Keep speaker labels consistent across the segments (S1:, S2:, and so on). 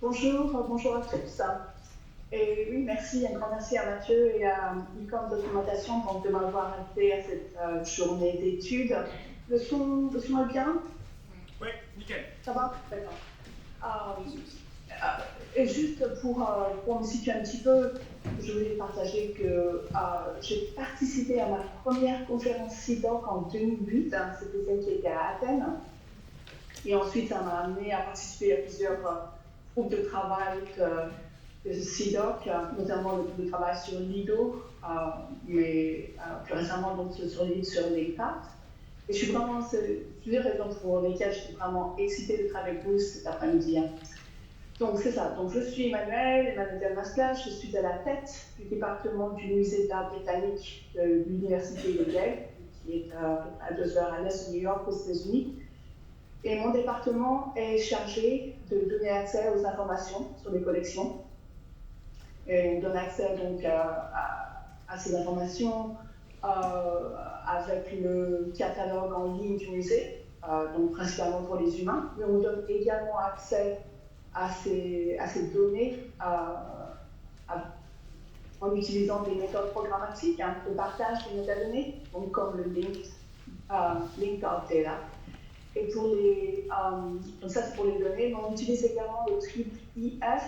S1: Bonjour à tous. Et oui, merci, un grand merci à Mathieu et à Ecom Documentation donc, de m'avoir invité à cette journée d'études. Le son est bien?
S2: Oui, nickel.
S1: Ça va? D'accord. Et juste pour me situer un petit peu, je voulais partager que j'ai participé à ma première conférence CIDOC en 2008, c'était celle qui était à Athènes. Et ensuite, ça m'a amené à participer à plusieurs groupes de travail de CIDOC, notamment le groupe de travail sur Lido, mais plus récemment donc, sur l'INCAT. Et je suis vraiment, c'est plusieurs raisons pour lesquelles je suis vraiment excitée d'être avec vous cet après-midi. Donc c'est ça, donc je suis Emmanuel Delmascla, je suis à la tête du département du musée d'art britannique de l'université de Yale, qui est à 2 heures à l'est de New York aux États-Unis. Et mon département est chargé de donner accès aux informations sur les collections. Et on donne accès donc à ces informations avec le catalogue en ligne du musée, donc principalement pour les humains, mais on donne également accès à ces données en utilisant des méthodes programmatiques de partage des métadonnées, donc comme le linked data. Et pour donc ça c'est pour les données, mais on utilise également le triple IF,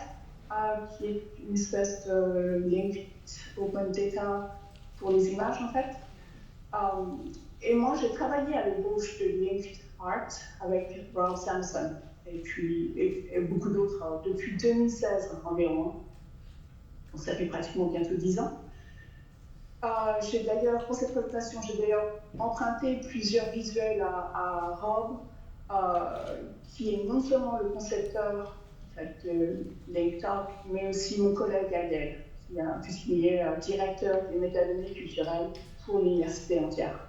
S1: qui est une espèce de linked open data pour les images en fait. Et moi j'ai travaillé à l'embauche de Linked Art avec Rob Sampson et beaucoup d'autres depuis 2016 environ. Donc ça fait pratiquement bientôt 10 ans. J'ai d'ailleurs, pour cette présentation, j'ai d'ailleurs emprunté plusieurs visuels à Rob, qui est non seulement le concepteur de LinkedIn, mais aussi mon collègue Ariel, puisqu'il est directeur des métadonnées culturelles pour l'université entière.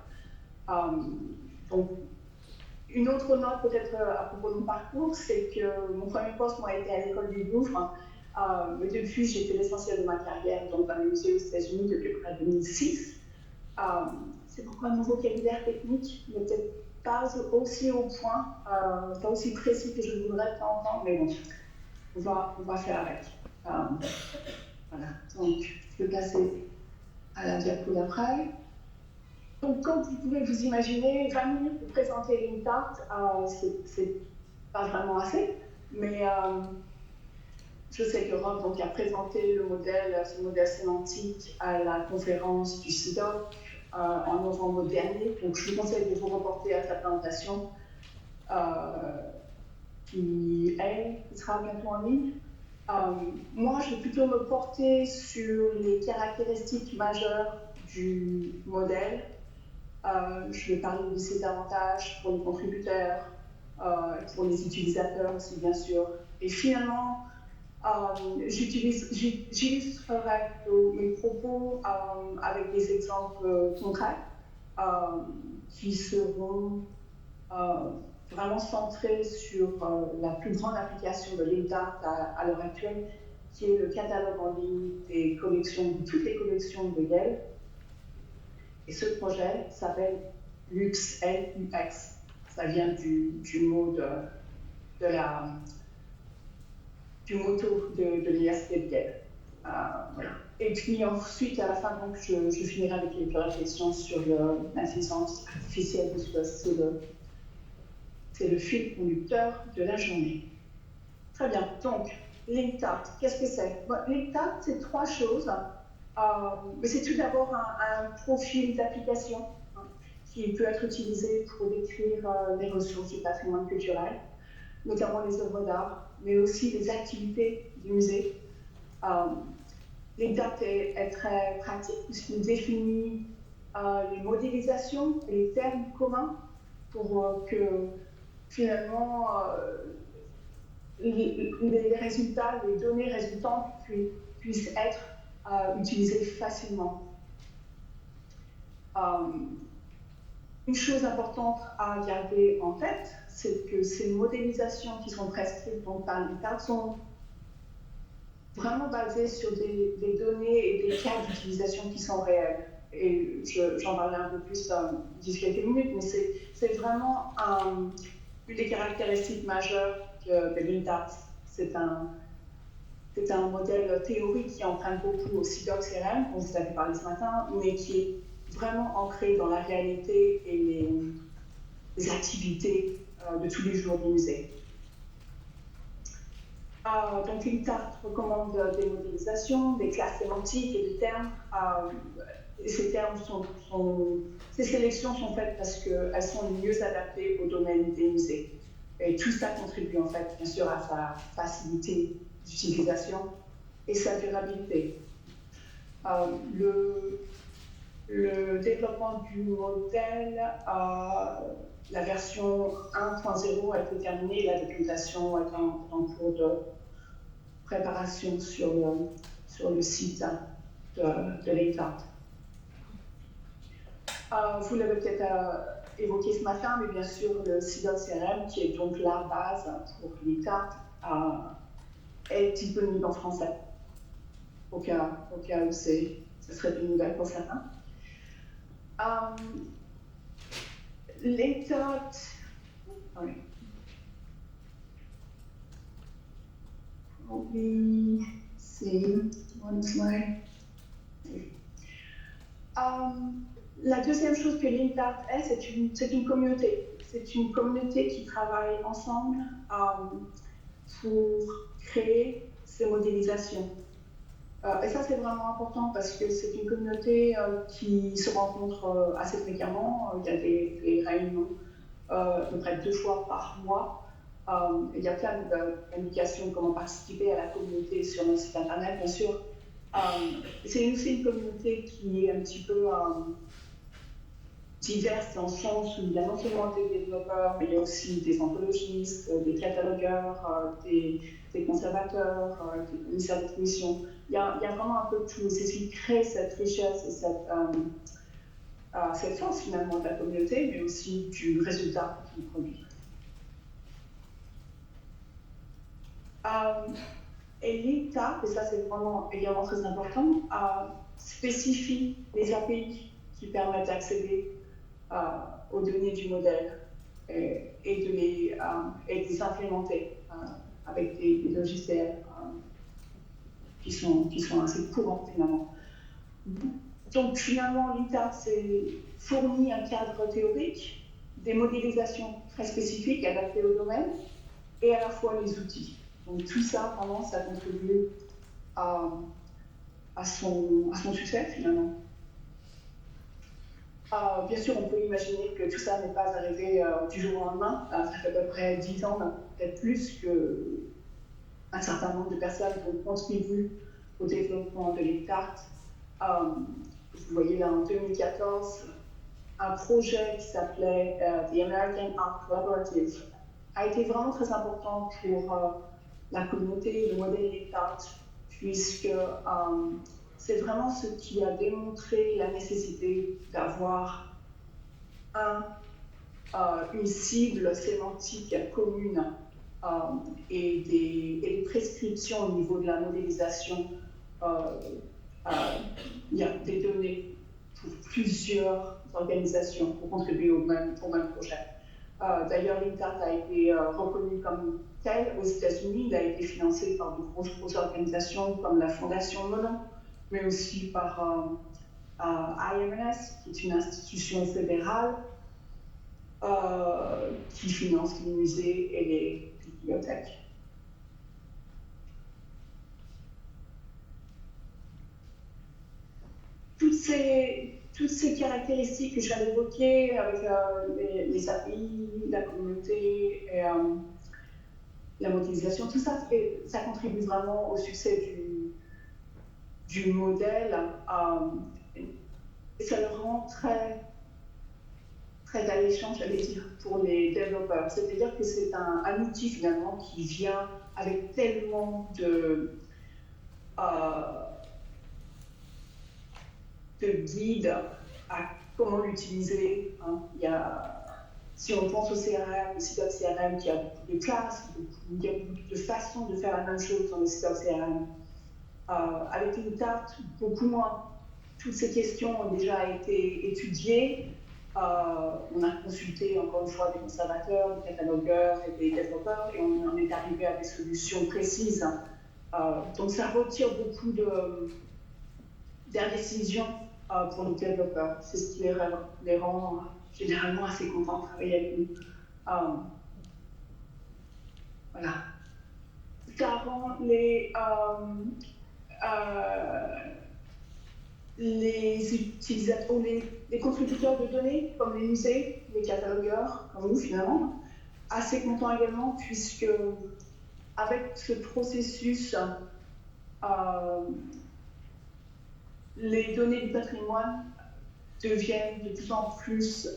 S1: Donc, une autre note peut-être à propos de mon parcours, c'est que mon premier poste m'a été à l'école du Louvre, mais depuis j'ai fait l'essentiel de ma carrière donc, dans les musées aux États-Unis depuis près de 2006. C'est pourquoi un nouveau vocabulaire technique n'était pas aussi au point, pas aussi précis que je voudrais entendre, mais bon, on va faire avec. Voilà, donc je vais passer à la diapo d'après. Donc, comme vous pouvez vous imaginer, 20 minutes pour présenter une tarte, c'est pas vraiment assez, mais je sais que Rob donc, a présenté ce modèle sémantique à la conférence du CIDOC en novembre dernier, donc je vous conseille de vous reporter à sa présentation qui sera bientôt en ligne. Moi, je vais plutôt me porter sur les caractéristiques majeures du modèle. Je vais parler de ses avantages pour les contributeurs, pour les utilisateurs aussi, bien sûr. Et finalement, j'illustrerai mes propos avec des exemples concrets qui seront vraiment centrés sur la plus grande application de LinkedIn à l'heure actuelle, qui est le catalogue en ligne des collections, de toutes les collections de Yale. Et ce projet s'appelle LUX, L-U-X. Ça vient du mot du motto de l'université de Yale. Voilà. Et puis ensuite, à la fin, donc, je finirai avec les réflexions sur l'intelligence artificielle, parce que c'est le fil conducteur de la journée. Très bien. Donc, LinkedIn, qu'est-ce que c'est? LinkedIn, c'est 3 choses. Mais c'est tout d'abord un profil d'application qui peut être utilisé pour décrire les ressources du patrimoine culturel, notamment les œuvres d'art, mais aussi les activités du musée. LinkedIn est très pratique puisqu'il définit les modélisations et les termes communs pour que finalement les résultats, les données résultantes puissent être utilisées facilement. Une chose importante à garder en tête, c'est que ces modélisations qui sont prescrites par l'INCAT sont vraiment basées sur des données et des cas d'utilisation qui sont réels. Et j'en parlerai un peu plus d'ici quelques minutes, mais c'est vraiment une des caractéristiques majeures de l'INCAT. C'est un C'est un modèle théorique qui emprunte beaucoup au CIDOC CRM, dont vous avez parlé ce matin, mais qui est vraiment ancré dans la réalité et les activités de tous les jours du musée. Donc, LibTart recommande des modélisations, des classes sémantiques et des termes. Ces termes ces sélections sont faites parce qu'elles sont les mieux adaptées au domaine des musées. Et tout ça contribue en fait, bien sûr, à sa facilité d'utilisation et sa durabilité. Le développement du modèle, la version 1.0 a été terminée, la documentation est en cours de préparation sur le site de LibTart. Vous l'avez peut-être évoqué ce matin, mais bien sûr, le CIDOC CRM, qui est donc la base pour LibTart, est disponible en français, au cas où ce serait une nouvelle pour certains. LibTart, oui. C'est one slide. La deuxième chose que LibTart est, c'est une communauté. C'est une communauté qui travaille ensemble pour créer ces modélisations. Et ça, c'est vraiment important parce que c'est une communauté qui se rencontre assez fréquemment. Il y a des réunions à peu près 2 fois par mois. Il y a plein d'indications de comment participer à la communauté sur notre site internet, bien sûr. C'est aussi une communauté qui est un petit peu diverse dans le sens où il y a non seulement des développeurs, mais il y a aussi des anthologistes, des catalogueurs, des conservateurs, des commissaires d'exposition. Il y a vraiment un peu de tout. C'est ce qui crée cette richesse et cette force finalement de la communauté, mais aussi du résultat qu'il produit. Et LibTart, et ça c'est vraiment également très important, spécifie les API qui permettent d'accéder aux données du modèle et de les implémenter avec des logiciels qui sont assez courants finalement. Donc finalement, LibTart fournit un cadre théorique, des modélisations très spécifiques adaptées au domaine et à la fois les outils. Donc tout ça, vraiment, ça contribue à son succès finalement. Bien sûr, on peut imaginer que tout ça n'est pas arrivé du jour au lendemain. Ça fait à peu près 10 ans, peut-être plus, qu'un certain nombre de personnes ont contribué au développement de LibTart. Vous voyez là en 2014, un projet qui s'appelait The American Art Collaborative a été vraiment très important pour la communauté, le modèle LibTart, puisque c'est vraiment ce qui a démontré la nécessité d'avoir une cible sémantique commune et des prescriptions au niveau de la modélisation. Il y a des données pour plusieurs organisations pour contribuer au même projet. D'ailleurs, LibTart a été reconnu comme tel aux États-Unis. Il a été financé par de grosses organisations comme la Fondation Mellon, mais aussi par IMS, qui est une institution fédérale qui finance les musées et les bibliothèques. Toutes ces caractéristiques que je viens d'évoquer avec les API, la communauté et la modélisation, tout ça, ça contribue vraiment au succès du modèle et ça le rend très alléchant, j'allais dire, pour les développeurs. C'est-à-dire que c'est un outil finalement qui vient avec tellement de guides à comment l'utiliser. Si on pense au CRM, le CIDOC CRM qui a beaucoup de classes, il y a beaucoup de façons de faire la même chose dans le CIDOC CRM. Avec LibTart, beaucoup moins. Toutes ces questions ont déjà été étudiées. On a consulté encore une fois des conservateurs, des catalogueurs et des développeurs et on en est arrivé à des solutions précises Donc ça retire beaucoup d'indécision pour les développeurs. C'est ce qui les rend généralement assez contents de travailler avec nous. Voilà. Ça rend les utilisateurs, les contributeurs de données, comme les musées, les catalogueurs, comme nous finalement, assez contents également, puisque avec ce processus, les données du patrimoine deviennent de plus en plus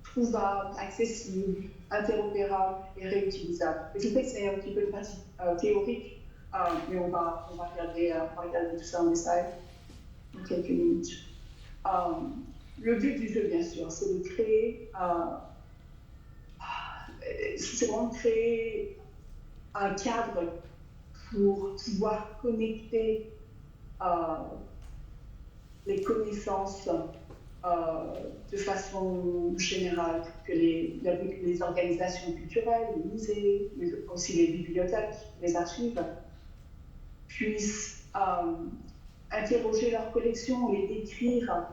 S1: trouvables, accessibles, interopérables et réutilisables. Et je sais que c'est un petit peu une partie théorique, mais on va regarder tout ça en détail dans quelques minutes. Le but du jeu, bien sûr, c'est de créer, c'est vraiment de créer un cadre pour pouvoir connecter les connaissances de façon générale, que les organisations culturelles, les musées, mais aussi les bibliothèques, les archives, puissent interroger leurs collections et décrire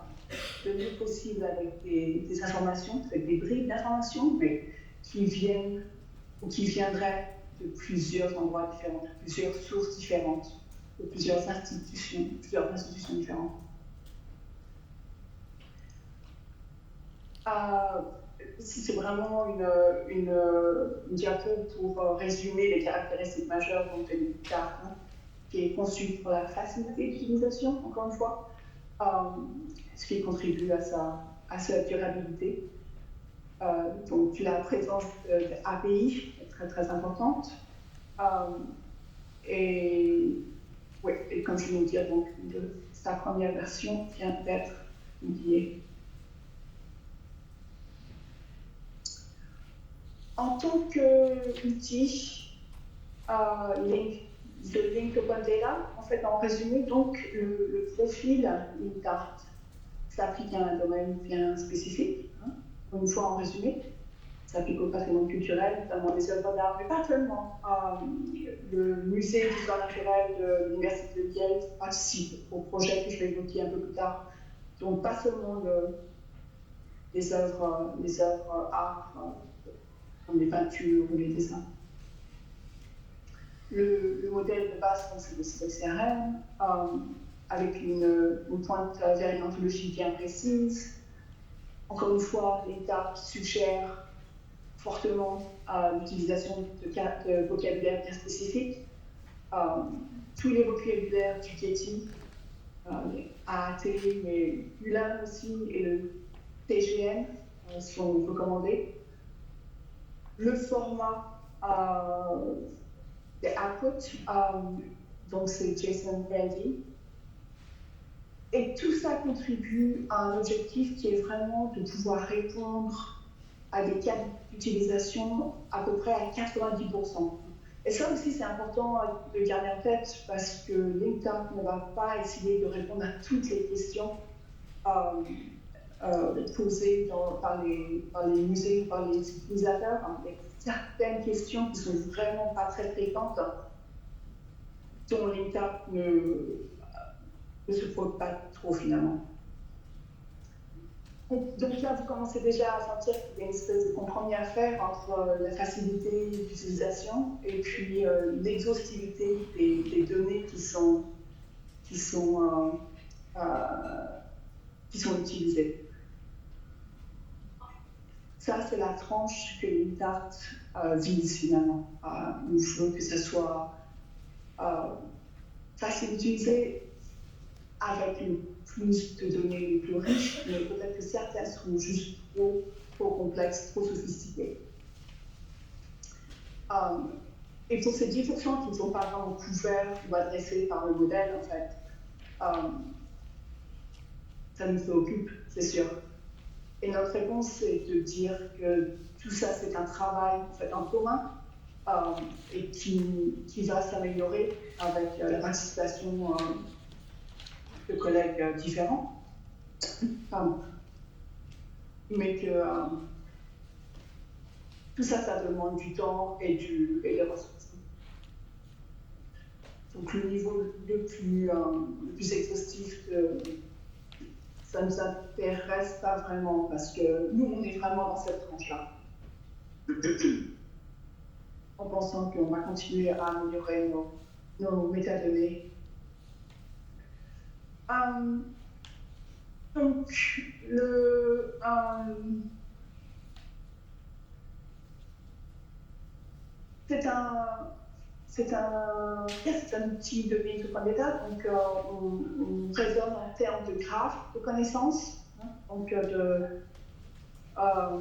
S1: le mieux possible avec des informations, avec des bribes d'informations, mais qui viennent ou qui viendraient de plusieurs endroits différents, de plusieurs sources différentes, de plusieurs institutions différentes. C'est vraiment une diapo pour résumer les caractéristiques majeures de une carte, qui est conçue pour la facilité d'utilisation, encore une fois, ce qui contribue à sa durabilité. Donc la présence d'API est très très importante. Et comme je viens de dire, donc, sa première version vient d'être publiée. En tant qu'outil, de Link Open Data, en fait, en résumé, donc, le profil LinkArt s'applique à un domaine bien spécifique. Une fois en résumé, s'applique au patrimoine culturel, notamment les œuvres d'art, mais pas seulement. Le musée d'histoire naturelle de l'Université de Yale participe au projet que je vais évoquer un peu plus tard. Donc, pas seulement les œuvres art, comme les peintures ou les dessins. Le modèle de base, c'est le CRM, avec une pointe vers une ontologie bien précise. Encore une fois, l'État suggère fortement l'utilisation de vocabulaire bien spécifique. Tous les vocabulaires du Getty, les AAT, mais ULAN aussi et le TGN sont recommandés. Le format des outputs, donc c'est JSON Ready. Et tout ça contribue à un objectif qui est vraiment de pouvoir répondre à des cas d'utilisation à peu près à 90%. Et ça aussi, c'est important de garder en tête parce que LinkArt ne va pas essayer de répondre à toutes les questions posées par les musées ou par les utilisateurs. Il y a certaines questions qui sont vraiment pas très fréquentes, dont LinkArt ne se pose pas trop finalement. Donc là, vous commencez déjà à sentir qu'il y a une espèce de compromis à faire entre la facilité d'utilisation et puis l'exhaustivité des données qui sont utilisées. Ça, c'est la tranche que LinkArt vise finalement. On veut que ce soit facile d'utiliser avec plus de données les plus riches, mais peut-être que certaines sont juste trop complexes, trop sophistiquées. Et pour ces 10% qui ne sont pas vraiment couverts ou adressés par le modèle, en fait, ça nous préoccupe, c'est sûr. Et notre réponse, c'est de dire que tout ça, c'est un travail en fait, en commun et qui va s'améliorer avec la participation de collègues différents. Mais que tout ça, ça demande du temps et des ressources. Donc le niveau le plus exhaustif, ça ne nous intéresse pas vraiment parce que nous, on est vraiment dans cette tranche-là. En pensant qu'on va continuer à améliorer nos métadonnées. Donc, c'est un outil de mise au point d'état, donc on raisonne en termes de graphes de connaissances, hein, donc on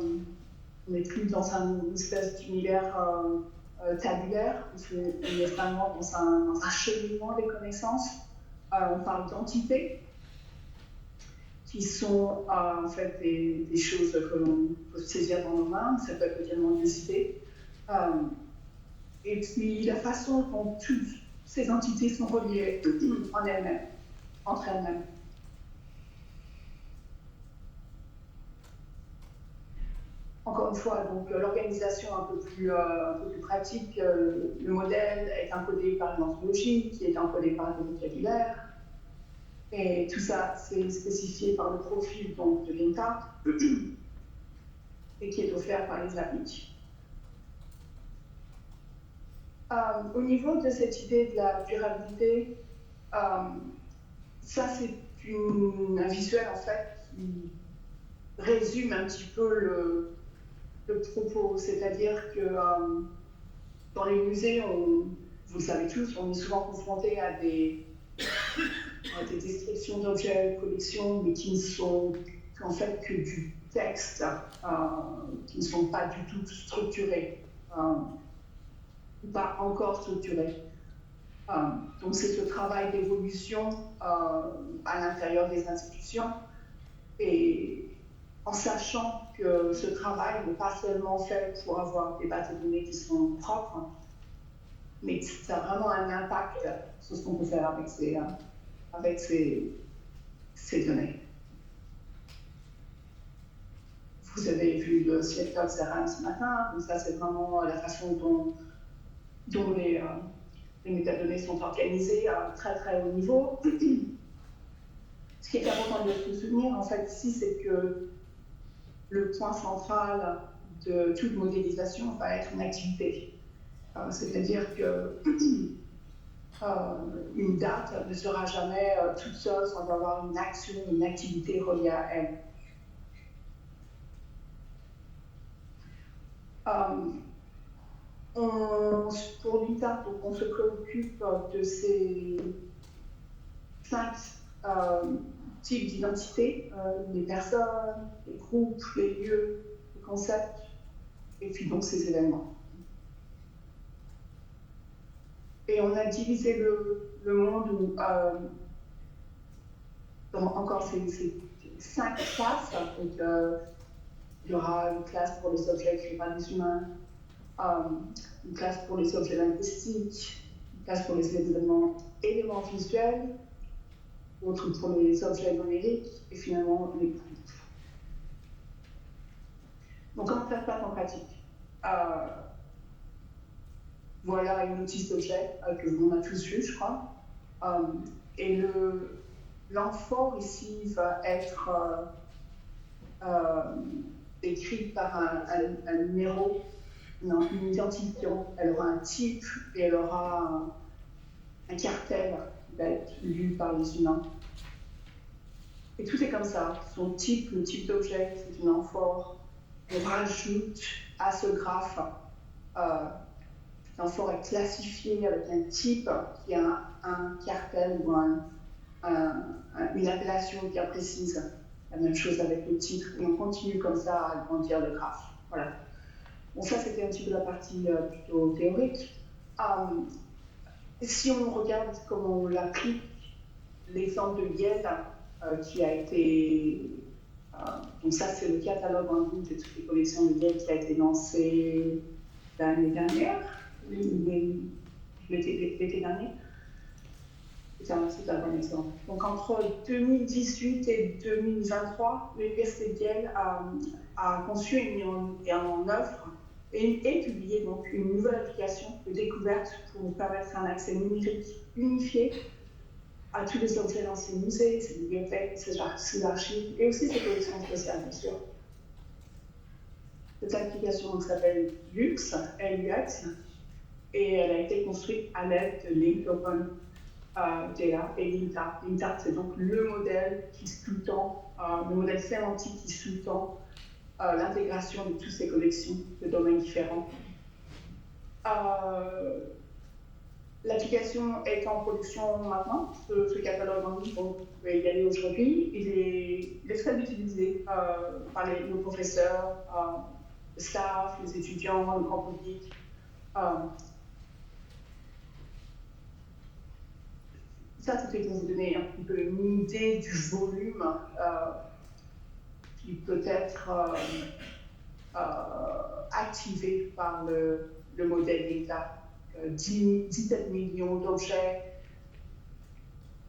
S1: n'est plus dans une espèce d'univers tabulaire, on est vraiment dans un cheminement des connaissances. On parle d'entités qui sont en fait des choses que l'on peut saisir dans nos mains, ça peut être également des idées. Et puis la façon dont toutes ces entités sont reliées en elles-mêmes, entre elles-mêmes. Encore une fois, donc l'organisation un peu plus pratique, le modèle est encodé par une anthropologie, qui est encodé par le vocabulaire, et tout ça c'est spécifié par le profil donc, de l'INTA et qui est offert par les API. Au niveau de cette idée de la durabilité, ça c'est un visuel en fait qui résume un petit peu le propos, c'est-à-dire que dans les musées, vous le savez tous, on est souvent confronté à des descriptions d'objets de collection, mais qui ne sont en fait que du texte, qui ne sont pas du tout structurés, ou pas encore structurés. Donc c'est ce travail d'évolution à l'intérieur des institutions, et en sachant que ce travail n'est pas seulement fait pour avoir des bases de données qui sont propres, mais ça a vraiment un impact sur ce qu'on peut faire avec ces données. Vous avez vu le CFTOC CRM ce matin, donc ça c'est vraiment la façon dont les métadonnées sont organisées à un très très haut niveau. Ce qui est important de se souvenir en fait ici, c'est que le point central de toute modélisation va être une activité. C'est-à-dire que une date ne sera jamais toute seule sans avoir une action, une activité reliée à elle. Pour l'INTA, on se préoccupe de ces 5 types d'identités, les personnes, les groupes, les lieux, les concepts, et puis donc ces événements. Et on a divisé le monde dans encore ces 5 classes. Donc, il y aura une classe pour les objets créés par les humains, une classe pour les objets linguistiques, une classe pour les éléments visuels, autre pour les objets numériques, et finalement les groupes. Donc comment faire ça en pratique? Voilà une notice d'objet que l'on a tous vu, je crois. Et l'amphore ici va être écrit par un numéro, une identifiant. Elle aura un type et elle aura un cartel qui va être lu par les humains. Et tout est comme ça. Son type, le type d'objet, c'est une amphore. On rajoute à ce graphe, l'amphore est classifiée avec un type qui a un cartel ou une appellation bien précise. La même chose avec le titre, et on continue comme ça à agrandir le graphe. Voilà. Bon, ça c'était un petit peu la partie plutôt théorique. Si on regarde comment on l'applique, l'exemple de Yale qui a été... donc ça c'est le catalogue en ligne de toutes les collections de Yale qui a été lancé l'année dernière, l'été dernier. C'est un bon exemple. Donc entre 2018 et 2023, l'Université de Yale a conçu et en œuvre et publié donc une nouvelle application de découverte pour nous permettre un accès numérique unifié à tous les objets dans ces musées, ces bibliothèques, ces archives, et aussi ces collections spéciales, bien sûr. Cette application s'appelle LUX, L-U-X, et elle a été construite à l'aide de Linked Open Data et LINTART. LINTART, c'est donc le modèle qui sous-tend, le modèle sémantique qui sous-tend l'intégration de toutes ces collections de domaines différents. L'application est en production maintenant, ce catalogue en ligne, vous pouvez y aller aujourd'hui. Il est très utilisé par nos professeurs, le staff, les étudiants, le grand public. Ça, c'était pour vous donner un petit peu une idée du volume qui peut être activé par le modèle d'État. 17 millions d'objets,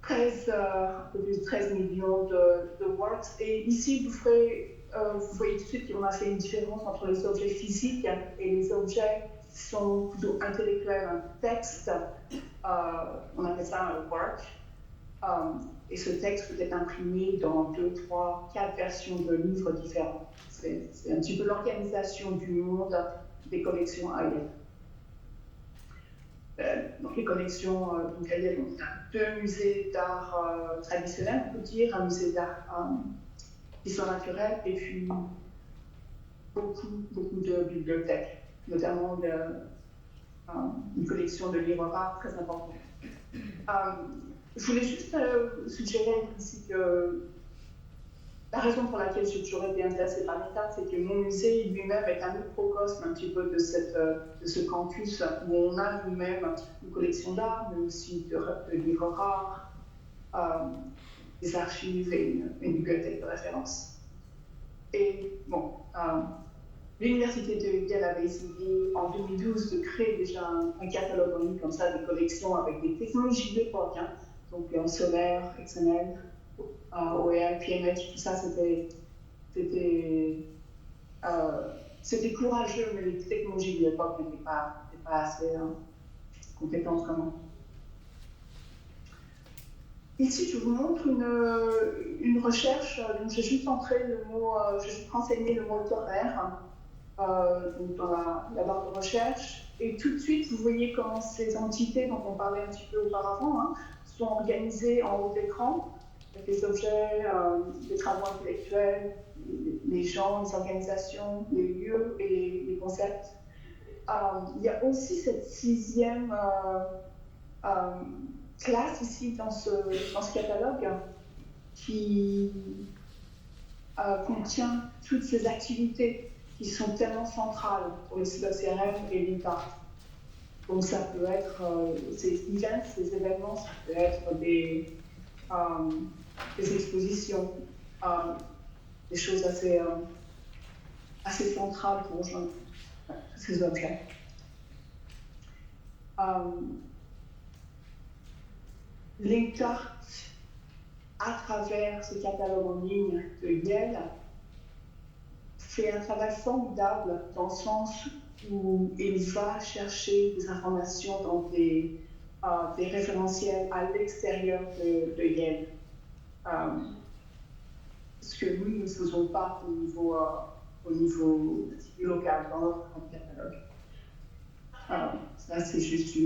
S1: un peu plus de 13 millions de works. Et ici, vous voyez tout de suite qu'on a fait une différence entre les objets physiques et les objets qui sont plutôt intellectuels, un texte. On appelle ça un work. Et ce texte peut être imprimé dans 2, 3, 4 versions de livres différents. C'est un petit peu l'organisation du monde des collections AIL. Donc les collections, donc AIL, on a 2 musées d'art traditionnels, on peut dire, un musée d'art d'histoire naturelle, et puis beaucoup de bibliothèques, notamment une collection de livres rares très importante. Je voulais juste suggérer ici que la raison pour laquelle j'ai toujours été intéressée par l'État, c'est que mon musée lui-même est un microcosme un petit peu de ce campus où on a nous-mêmes une collection d'art, mais aussi de livres rares, des archives et une bibliothèque de référence. Et bon, l'université de Yale avait essayé en 2012 de créer déjà un catalogue en ligne comme ça de collections avec des technologies de l'époque, hein, donc en solaire, XML, OER, PMH, tout ça c'était courageux, mais les technologies de l'époque n'étaient pas assez compétentes comme on. Ici, je vous montre une recherche, donc j'ai juste entré le mot, j'ai juste renseigné le mot horaire dans la barre de recherche, et tout de suite, vous voyez comment ces entités dont on parlait un petit peu auparavant sont organisées en haut d'écran, avec les objets, les travaux intellectuels, les gens, les organisations, les lieux et les concepts. Il y a aussi cette 6e classe ici dans ce catalogue qui contient toutes ces activités qui sont tellement centrales pour le CRM et l'INTART. Donc ça peut être ces events, ces événements, ça peut être des expositions, des choses assez centrales pour rejoindre ces objets. L'INTART, à travers ce catalogue en ligne de Yale, fait un travail formidable dans le sens où il va chercher des informations dans des référentiels à l'extérieur de Yale. Ce que nous ne faisons pas au niveau local dans notre catalogue. Ça, c'est juste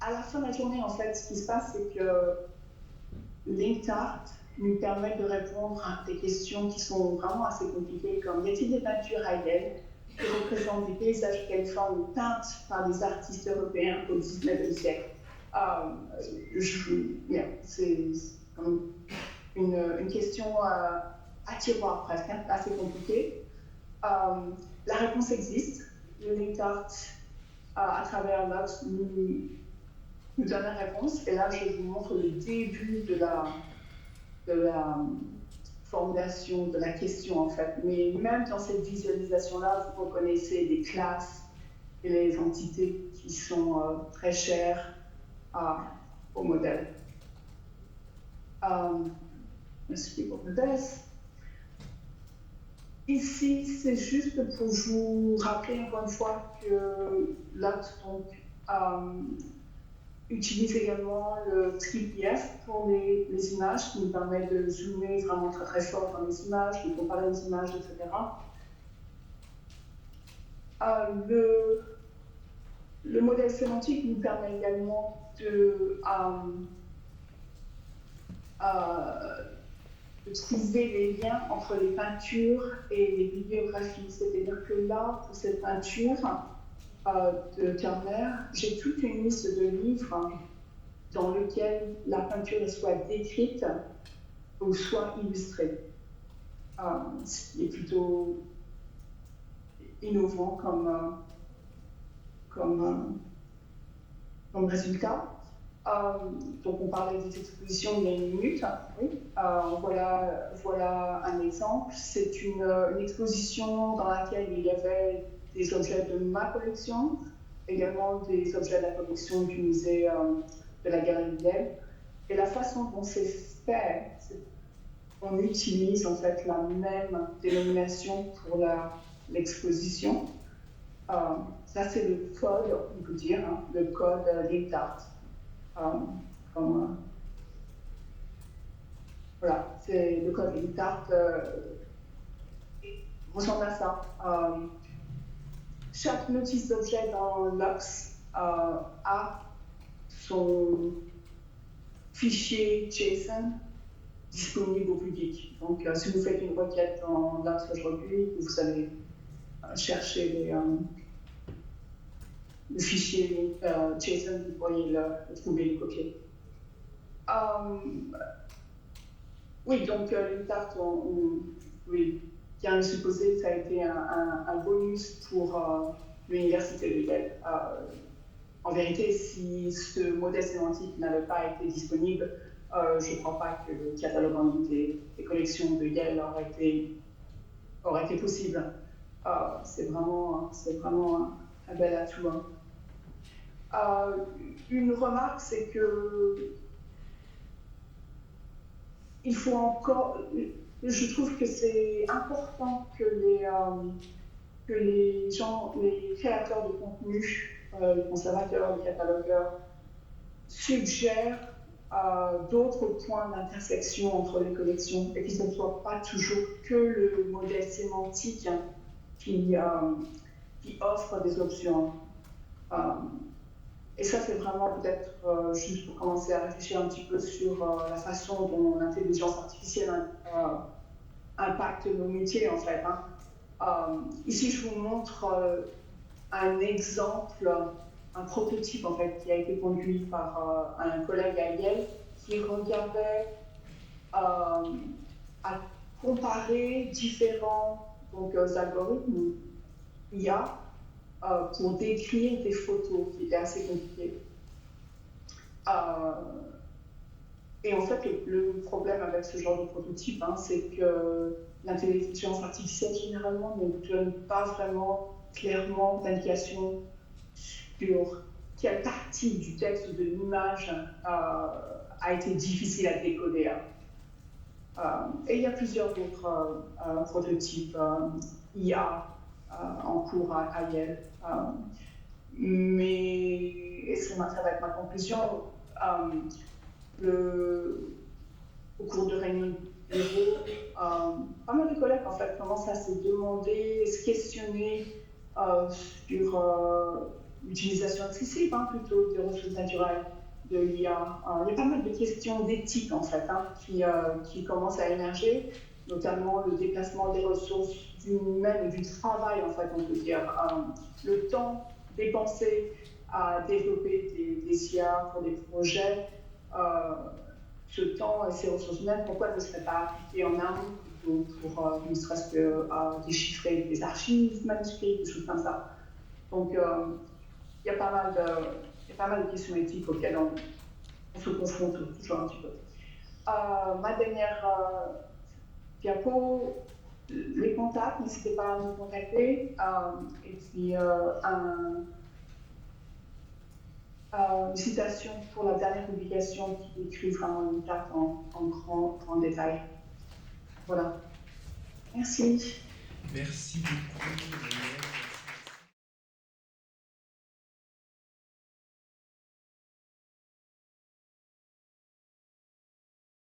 S1: À la fin de la journée, en fait, ce qui se passe, c'est que LinkedArt nous permet de répondre à des questions qui sont vraiment assez compliquées, comme y a-t-il des peintures à Yale qui représentent des paysages californiens peints par des artistes européens au XIXe siècle. C'est comme une question à tiroir presque, assez compliquée. La réponse existe. Le LinkedArt, à travers l'Ops, nous donne la réponse. Et là, je vous montre le début de la formulation de la question, en fait. Mais même dans cette visualisation-là, vous reconnaissez les classes et les entités qui sont très chères au modèle. Let's keep up with this. Ici, c'est juste pour vous rappeler encore une fois que Lot utilise également le TriPF pour les images, qui nous permet de zoomer vraiment très très fort dans les images, de comparer les images, etc. Le modèle sémantique nous permet également de trouver les liens entre les peintures et les bibliographies. C'est-à-dire que là, pour cette peinture de Turner, j'ai toute une liste de livres dans lesquels la peinture est soit décrite ou soit illustrée. Ce qui est plutôt innovant comme résultat. Donc on parlait des expositions il y a une minute. Oui. Voilà un exemple. C'est une exposition dans laquelle il y avait des objets de ma collection, également des objets de la collection du musée de la Galerie Yale. Et la façon dont c'est fait, on utilise en fait la même dénomination pour l'exposition. Ça, c'est le code, on peut dire, le code LinkArt. Voilà, c'est le code LinkArt ressemble à ça. Chaque notice d'objet dans Lux a son fichier JSON disponible au public. Donc, si vous faites une requête dans Lux aujourd'hui, vous allez chercher le fichier JSON, vous pourriez le trouver, le copier. Oui, donc LinkArt, oui, bien le supposer, ça a été un bonus pour l'université de Yale. En vérité, si ce modèle sémantique n'avait pas été disponible, je ne crois pas que le catalogue en ligne des collections de Yale aurait été possible. C'est vraiment un bel atout. Une remarque, c'est que il faut encore. Je trouve que c'est important que les gens, les créateurs de contenu, les conservateurs, les catalogueurs, suggèrent d'autres points d'intersection entre les collections et que ce ne soit pas toujours que le modèle sémantique qui offre des options. Et ça, c'est vraiment peut-être juste pour commencer à réfléchir un petit peu sur la façon dont l'intelligence artificielle impacte nos métiers, en fait. Ici, je vous montre un exemple, un prototype, en fait, qui a été conduit par un collègue à Yale qui regardait à comparer différents algorithmes IA pour décrire des photos, qui étaient assez compliquées. Et en fait, le problème avec ce genre de prototype, c'est que l'intelligence artificielle, généralement, ne donne pas vraiment clairement d'indication sur quelle partie du texte ou de l'image a été difficile à décoder. Et il y a plusieurs autres prototypes IA en cours à Yale. Mais ça va être ma conclusion. Au cours de réunions de bureau, pas mal de collègues en fait commencent à se demander, se questionner sur l'utilisation excessive plutôt des ressources naturelles de l'IA. Il y a pas mal de questions d'éthique en fait qui commencent à émerger, notamment le déplacement des ressources humaines et du travail en fait, on peut dire. Le temps dépensé à développer des IA pour des projets, ce temps et ces ressources humaines, pourquoi ne serait pas appliqué en amont plutôt pour ne serait-ce que déchiffrer des archives manuscrites, des choses comme ça. Donc, il y a pas mal de questions éthiques auxquelles on se confronte toujours un petit peu. Ma dernière diapo, les contacts, n'hésitez pas à nous contacter. Et puis, une citation pour la dernière publication qui décrit vraiment une carte en grand détail. Voilà. Merci.
S2: Merci beaucoup, Emmanuel.